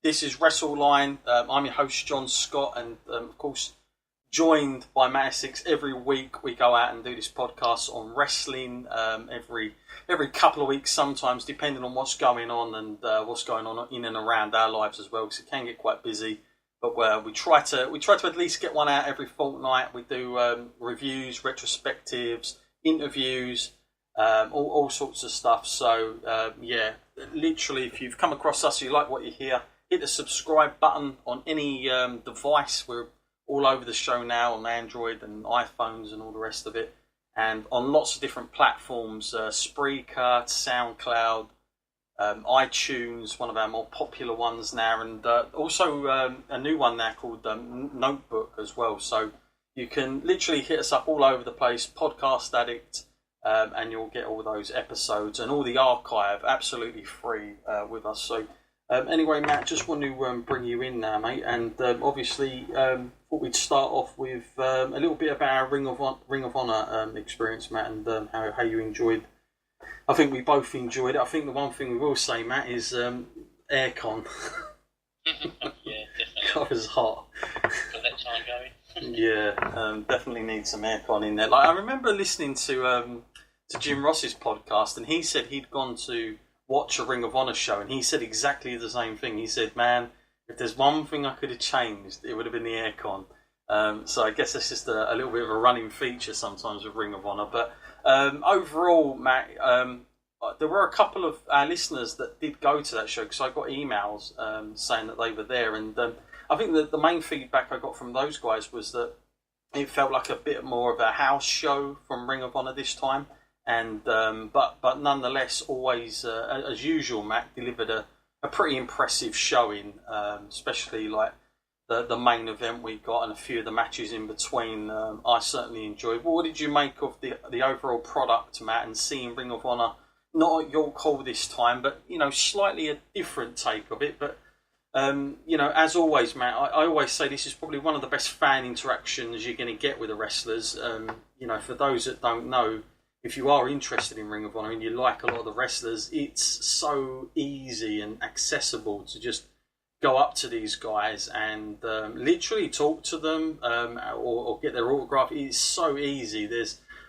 This is WrestleLine. I'm your host, John Scott, and of course, joined by Matt Essex. Every week we go out and do this podcast on wrestling. Every couple of weeks, sometimes, depending on what's going on and what's going on in and around our lives as well, because it can get quite busy. But we try to at least get one out every fortnight. We do reviews, retrospectives, interviews, all sorts of stuff. So literally, if you've come across us, you like what you hear, hit the subscribe button on any device. We're all over the show now on Android and iPhones and all the rest of it, and on lots of different platforms, Spreaker, SoundCloud, iTunes, one of our more popular ones now, and also a new one now called Notebook as well. So you can literally hit us up all over the place, Podcast Addict, and you'll get all those episodes and all the archive absolutely free with us. So anyway, Matt, just want to bring you in now, mate, and obviously thought we'd start off with a little bit about our Ring of Honor experience, Matt, and how you enjoyed. I think we both enjoyed it. I think the one thing we will say, Matt, is aircon. Yeah, definitely. God, it was hot. Got that time going. Yeah, definitely need some aircon in there. Like, I remember listening to Jim Ross's podcast, and he said he'd gone to watch a Ring of Honor show, and he said exactly the same thing. He said, man, if there's one thing I could have changed, it would have been the aircon. So I guess that's just a little bit of a running feature sometimes with Ring of Honor. But overall, Matt, there were a couple of our listeners that did go to that show, because I got emails saying that they were there. And I think that the main feedback I got from those guys was that it felt like a bit more of a house show from Ring of Honor this time. And but nonetheless, always as usual, Matt delivered a pretty impressive showing, especially like the main event we got and a few of the matches in between. I certainly enjoyed. Well, what did you make of the overall product, Matt, and seeing Ring of Honor not at York Hall this time, but slightly a different take of it? But as always, Matt, I always say this is probably one of the best fan interactions you're going to get with the wrestlers. For those that don't know, if you are interested in Ring of Honor and you like a lot of the wrestlers, it's so easy and accessible to just go up to these guys and literally talk to them or get their autograph. It's so easy.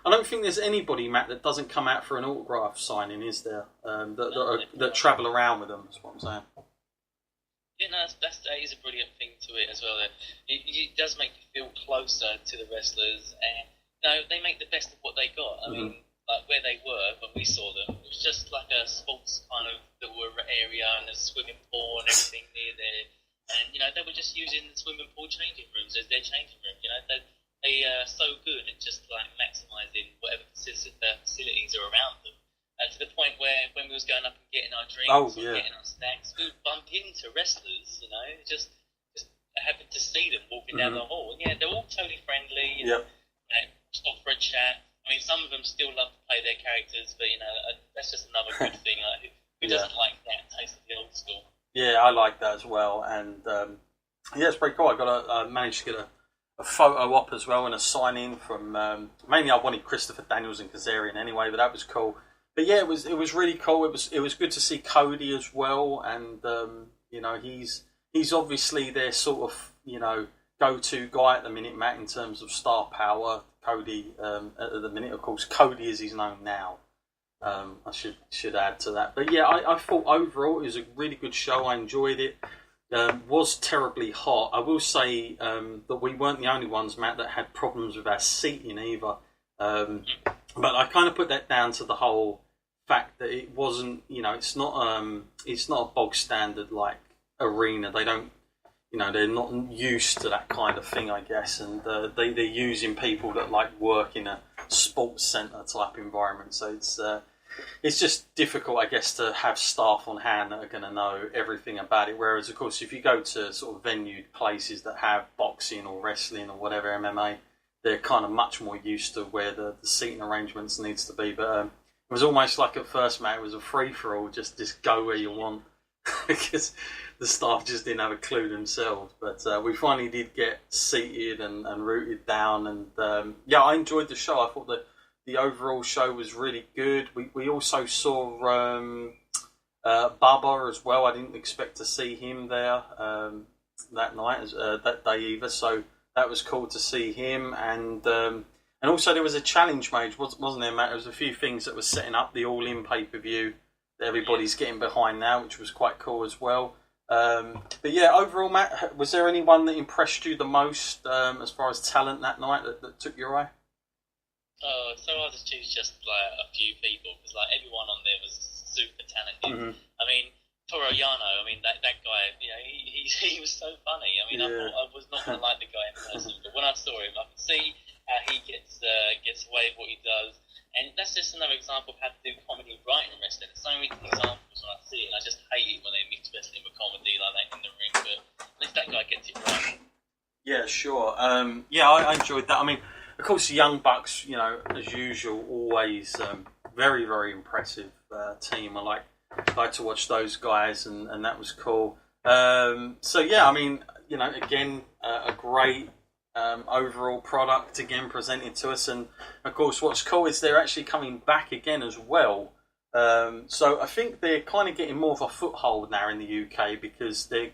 I don't think there's anybody, Matt, that doesn't come out for an autograph signing, is there? That travel around with them, that's what I'm saying. Yeah, no, that is a brilliant thing to it as well. It does make you feel closer to the wrestlers, and they make the best of what they got. I mean, like where they were when we saw them, it was just like a sports kind of little area and a swimming pool and everything near there. And they were just using the swimming pool changing rooms as their changing room. They are so good at just like maximising whatever facilities are around them. To the point where when we was going up and getting our drinks or getting our snacks, we would bump into wrestlers. Just happened to see them walking down the hall. And they're all totally friendly. Stop for a chat. I mean, some of them still love to play their characters, but that's just another good thing. Who doesn't like that taste of the old school? Yeah, I like that as well, and it's pretty cool. I managed to get a photo op as well and a sign in from mainly I wanted Christopher Daniels and Kazarian anyway, but that was cool. But yeah, it was really cool. It was good to see Cody as well, and he's obviously their sort of go-to guy at the minute, Matt, in terms of star power. Cody at the minute, of course, Cody as he's known now. I should add to that. But yeah, I thought overall it was a really good show. I enjoyed it. Was terribly hot. I will say that we weren't the only ones, Matt, that had problems with our seating either. But I kind of put that down to the whole fact that it wasn't, it's not a bog standard like arena. They don't. They're not used to that kind of thing, I guess, and they're using people that like work in a sports centre type environment. So it's just difficult, I guess, to have staff on hand that are going to know everything about it. Whereas, of course, if you go to sort of venued places that have boxing or wrestling or whatever MMA, they're kind of much more used to where the seating arrangements needs to be. But it was almost like at first, Matt, it was a free for all, just go where you want. Because the staff just didn't have a clue themselves. But we finally did get seated and rooted down. And I enjoyed the show. I thought that the overall show was really good. We also saw Bubba as well. I didn't expect to see him there that night, that day either. So that was cool to see him. And also there was a challenge made, wasn't there, Matt? There was a few things that were setting up the All In pay-per-view that everybody's getting behind now, which was quite cool as well. But yeah, overall, Matt, was there anyone that impressed you the most as far as talent that night that took your eye? So I just choose just like a few people because like everyone on there was super talented. Mm-hmm. I mean, Toroyano, I mean that guy, you know, he was so funny. I mean, I thought I was not going to like the guy in person, but when I saw him, I could see how he gets away with what he does, and that's just another example of how to do comedy right in wrestling. There's so many examples when I see it, and I just hate it when they mix wrestling with comedy like that in the ring. But at least that guy gets it right. Yeah, sure. Yeah, I enjoyed that. I mean, of course, the Young Bucks, you know, as usual, always very, very impressive team. I like to watch those guys, and that was cool. So yeah, I mean, you know, again, a great overall product again presented to us, and of course, what's cool is they're actually coming back again as well. So I think they're kind of getting more of a foothold now in the UK because they're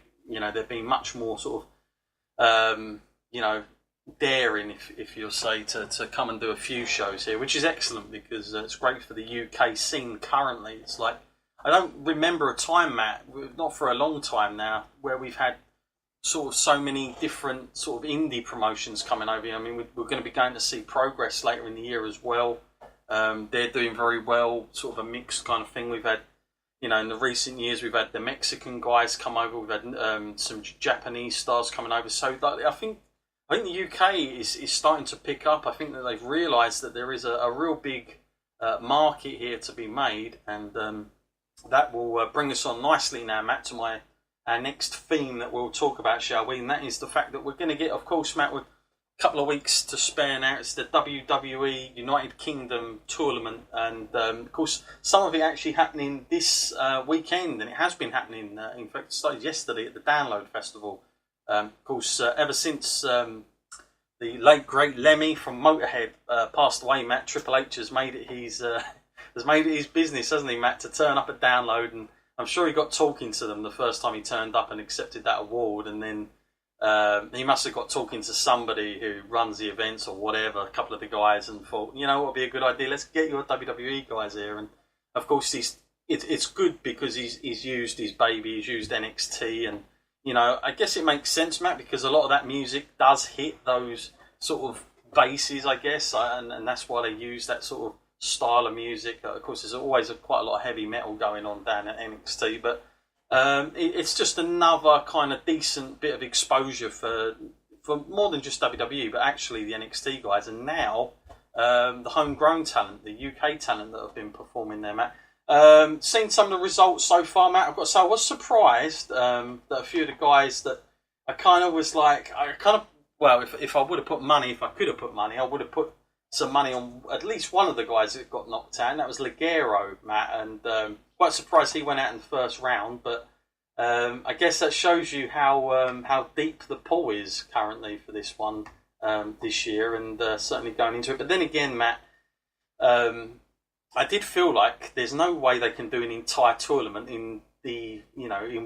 being much more sort of daring, if you'll say, to come and do a few shows here, which is excellent because it's great for the UK scene currently. It's like, I don't remember a time, Matt, not for a long time now, where we've had sort of so many different sort of indie promotions coming over here. I mean, we're going to be going to see Progress later in the year as well. They're doing very well, sort of a mixed kind of thing. We've had, in the recent years, we've had the Mexican guys come over. We've had some Japanese stars coming over. So I think the UK is starting to pick up. I think that they've realised that there is a real big market here to be made, and that will bring us on nicely now, Matt, to our next theme that we'll talk about, shall we? And that is the fact that we're going to get, of course, Matt, with a couple of weeks to spare now. It's the WWE United Kingdom tournament, and of course, some of it actually happening this weekend, and it has been happening. In fact, it started yesterday at the Download Festival. Of course, ever since the late great Lemmy from Motorhead passed away, Matt, Triple H has made it his business, hasn't he, Matt, to turn up at Download, and I'm sure he got talking to them the first time he turned up and accepted that award, and then he must have got talking to somebody who runs the events or whatever, a couple of the guys, and thought, what would be a good idea? Let's get your WWE guys here. And of course, it's good because he's used his baby, he's used NXT, and I guess it makes sense, Matt, because a lot of that music does hit those sort of bases, I guess, and that's why they use that sort of style of music. Of course, there's always quite a lot of heavy metal going on down at NXT, but it's just another kind of decent bit of exposure for more than just WWE, but actually the NXT guys, and now the homegrown talent, the UK talent that have been performing there, Matt. Seen some of the results so far, Matt. I've got to say, I was surprised that a few of the guys that I kind of was like, if I would have put money, if I could have put money, I would have put some money on at least one of the guys that got knocked out, and that was Ligero, Matt, and quite surprised he went out in the first round, but I guess that shows you how deep the pool is currently for this one this year, and certainly going into it. But then again, Matt, I did feel like there's no way they can do an entire tournament in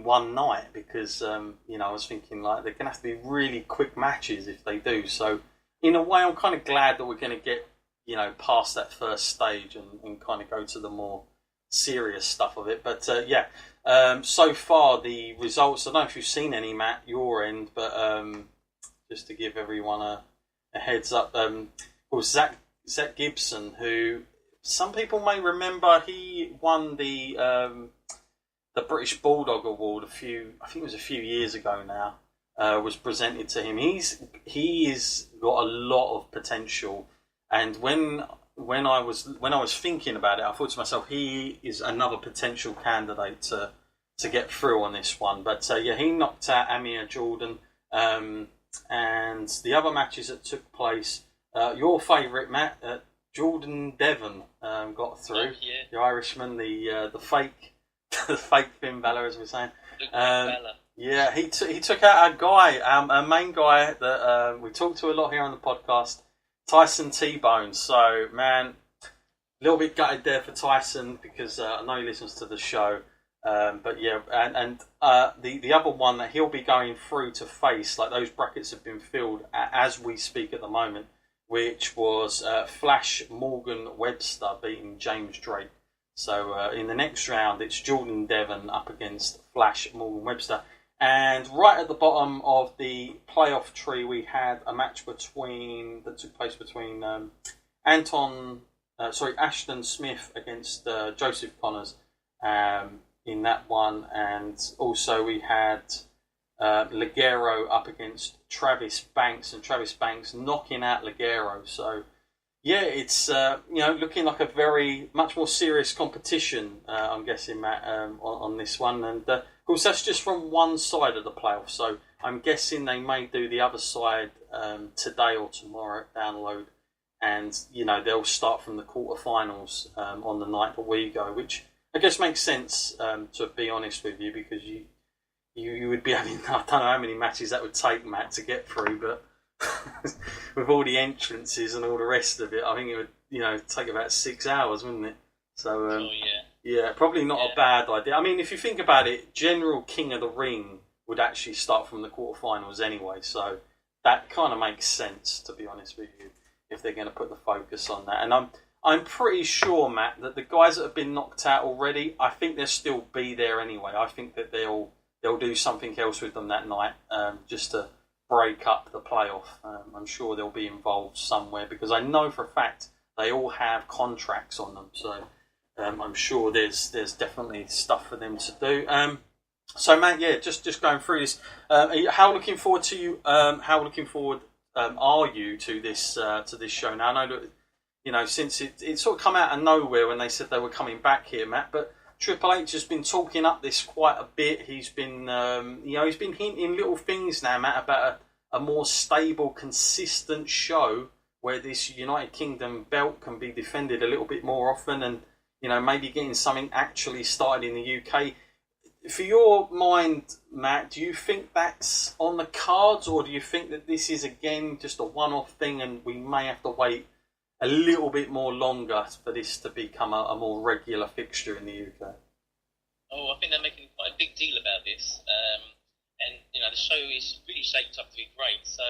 one night, because I was thinking like they're going to have to be really quick matches if they do. So in a way, I'm kind of glad that we're going to get past that first stage and kind of go to the more serious stuff of it. But so far the results, I don't know if you've seen any, Matt, your end, but just to give everyone a heads up, of course, Zach Gibson, who some people may remember, he won the British Bulldog Award I think it was a few years ago now. Was presented to him. He's got a lot of potential, and when I was thinking about it, I thought to myself, he is another potential candidate to get through on this one. But he knocked out Amir Jordan, and the other matches that took place, your favourite, Matt, Jordan Devon got through. Oh, yeah. The Irishman, the fake Finn Balor, as we're saying. Yeah, he took out our guy, our main guy that we talk to a lot here on the podcast, Tyson T-Bone. So, man, a little bit gutted there for Tyson, because I know he listens to the show. But yeah, and the other one that he'll be going through to face, like those brackets have been filled as we speak at the moment, which was Flash Morgan Webster beating James Drake. So in the next round, it's Jordan Devon up against Flash Morgan Webster. And right at the bottom of the playoff tree, we had a match that took place between Ashton Smith against Joseph Connors in that one, and also we had Ligero up against Travis Banks, and Travis Banks knocking out Ligero. So yeah, it's looking like a very much more serious competition. I'm guessing, Matt, on this one, and of course that's just from one side of the playoff. So I'm guessing they may do the other side today or tomorrow at Download, and they'll start from the quarterfinals on the night that we go, which I guess makes sense, to be honest with you, because you would be having, I don't know how many matches that would take, Matt, to get through, but with all the entrances and all the rest of it, I think it would take about 6 hours, wouldn't it? So yeah, probably not a bad idea. I mean, if you think about it, General King of the Ring would actually start from the quarterfinals anyway, so that kind of makes sense, to be honest with you, if they're going to put the focus on that. And I'm pretty sure, Matt, that the guys that have been knocked out already, I think they'll still be there anyway. I think that they'll do something else with them that night, just to break up the playoff. I'm sure they'll be involved somewhere, because I know for a fact they all have contracts on them. So I'm sure there's definitely stuff for them to do. So Matt, yeah, just going through this. How looking forward are you to this show? Now I know that since it sort of come out of nowhere when they said they were coming back here, Matt, but Triple H has been talking up this quite a bit. He's been he's been hinting little things now, Matt, about a more stable, consistent show where this United Kingdom belt can be defended a little bit more often, and maybe getting something actually started in the UK. For your mind, Matt, do you think that's on the cards, or do you think that this is again just a one-off thing and we may have to wait a little bit more longer for this to become a more regular fixture in the UK? Oh, I think they're making quite a big deal about this, and the show is really shaped up to be great. So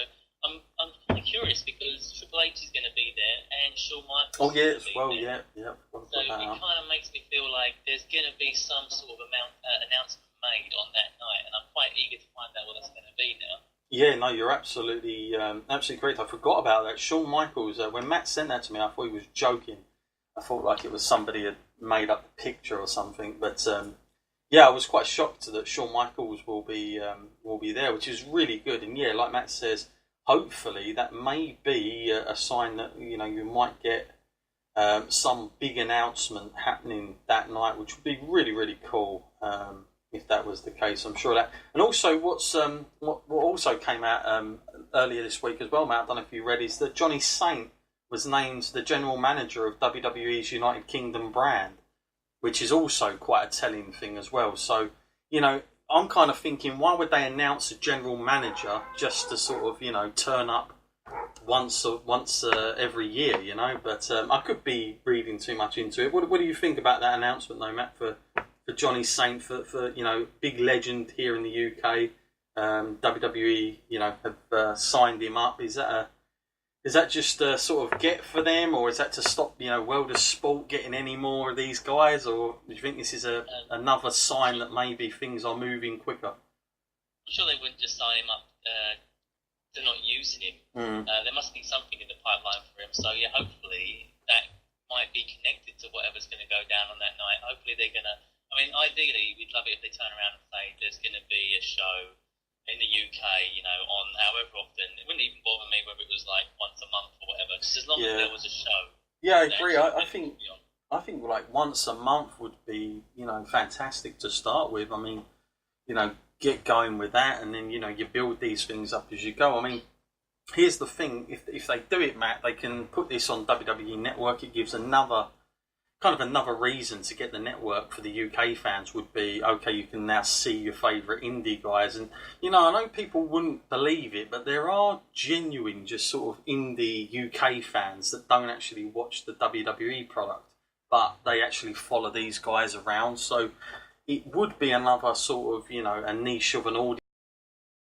I'm kind of curious, because Triple H is going to be there and Shawn Michaels. Oh yeah, as well, there. yeah. So it kind of makes me feel like there's going to be some sort of announcement made on that night, and I'm quite eager to find out what that's going to be now. Yeah, no, you're absolutely correct. I forgot about that. Shawn Michaels, when Matt sent that to me, I thought he was joking. I thought like it was somebody had made up the picture or something. But I was quite shocked that Shawn Michaels will be there, which is really good. And yeah, like Matt says, hopefully that may be a sign that you might get some big announcement happening that night, which would be really, really cool. If that was the case, I'm sure that. And also, what also came out earlier this week as well, Matt, I don't know if you read, is that Johnny Saint was named the general manager of WWE's United Kingdom brand, which is also quite a telling thing as well. So, I'm kind of thinking, why would they announce a general manager just to sort of, turn up once every year, But I could be reading too much into it. What do you think about that announcement, though, Matt, for Johnny Saint, for big legend here in the UK? WWE, have signed him up. Is that just a sort of get for them, or is that to stop World of Sport getting any more of these guys, or do you think this is another sign that maybe things are moving quicker? I'm sure they wouldn't just sign him up to not use him. There must be something in the pipeline for him. So yeah, hopefully that might be connected to whatever's going to go down on that night. Hopefully they're going to. I mean, ideally, we'd love it if they turn around and say there's going to be a show in the UK, on however often. It wouldn't even bother me whether it was like once a month or whatever, just as long as there was a show. Yeah, I agree. I think like once a month would be, fantastic to start with. I mean, get going with that, and then, you build these things up as you go. I mean, here's the thing. If they do it, Matt, they can put this on WWE Network. It gives another reason to get the network for the UK fans would be, okay, you can now see your favourite indie guys. And, I know people wouldn't believe it, but there are genuine just sort of indie UK fans that don't actually watch the WWE product, but they actually follow these guys around. So, it would be another sort of, a niche of an audience